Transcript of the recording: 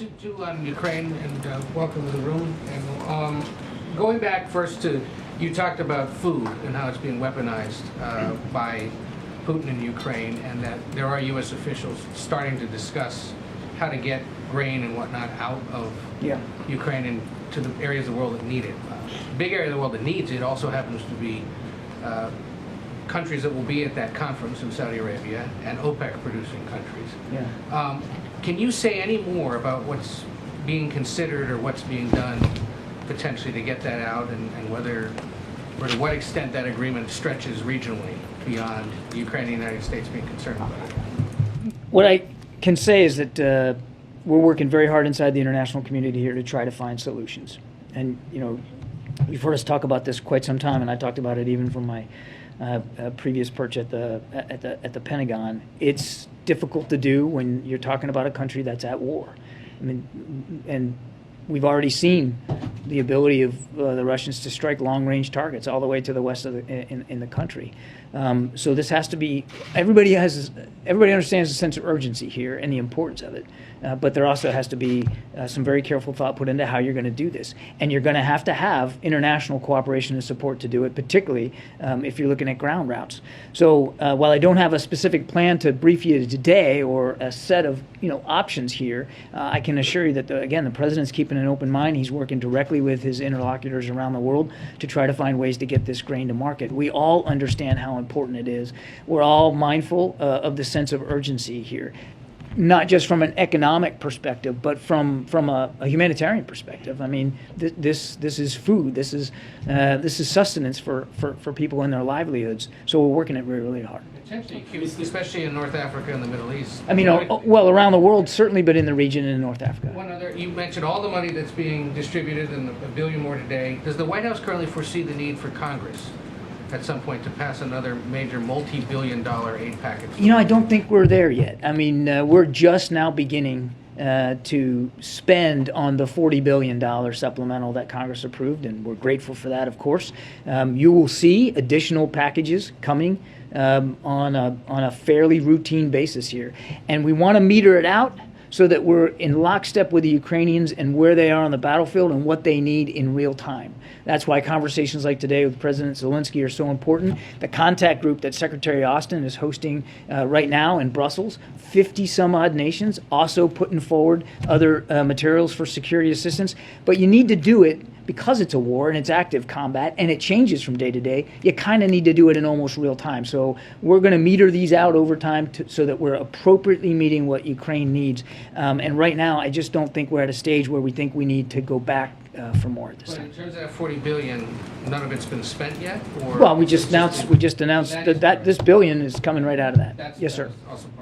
On Ukraine, and welcome to the room. And going back first to, you talked about food and how it's being weaponized by Putin in Ukraine, and that there are U.S. officials starting to discuss how to get grain and whatnot out of Ukraine and to the areas of the world that need it. Big area of the world that needs it also happens to be countries that will be at that conference in Saudi Arabia and OPEC producing countries. Can you say any more about what's being considered or what's being done potentially to get that out, and whether, or to what extent that agreement stretches regionally beyond Ukraine and the United States being concerned about it? What I can say is that we're working very hard inside the international community here to try to find solutions. And, you know, you've heard us talk about this quite some time, and I talked about it even from my previous perch at the Pentagon. It's difficult to do when you're talking about a country that's at war. I mean, and we've already seen the ability of the Russians to strike long-range targets all the way to the west of in the country. So this has to be, everybody understands the sense of urgency here and the importance of it. But there also has to be some very careful thought put into how you're going to do this. And you're going to have international cooperation and support to do it, particularly if you're looking at ground routes. So while I don't have a specific plan to brief you today or a set of options here, I can assure you that, again, the President's keeping an open mind. He's working directly with his interlocutors around the world to try to find ways to get this grain to market. We all understand how important it is. We're all mindful of the sense of urgency here, not just from an economic perspective, but from a humanitarian perspective. I mean, this is food. This is sustenance for people in their livelihoods. So we're working it really, really hard. Potentially, especially in North Africa and the Middle East. I mean, well, around the world certainly, but in the region and in North Africa. One other, you mentioned all the money that's being distributed and $1 billion more today. Does the White House currently foresee the need for Congress at some point to pass another major multi-billion-dollar aid package? I don't think we're there yet. I mean, we're just now beginning to spend on the $40 billion supplemental that Congress approved, and we're grateful for that, of course. You will see additional packages coming on a fairly routine basis here, and we want to meter it out so that we're in lockstep with the Ukrainians and where they are on the battlefield and what they need in real time. That's why conversations like today with President Zelensky are so important. The contact group that Secretary Austin is hosting right now in Brussels, 50-some-odd nations also putting forward other materials for security assistance. But you need to do it because it's a war and it's active combat and it changes from day to day. You kind of need to do it in almost real time. So we're going to meter these out over time so that we're appropriately meeting what Ukraine needs. And right now, I just don't think we're at a stage where we think we need to go back for more at this time. In terms of that $40 billion, none of it's been spent yet? Or well, we just announced that this $1 billion is coming right out of that. That's yes, sir. Awesome.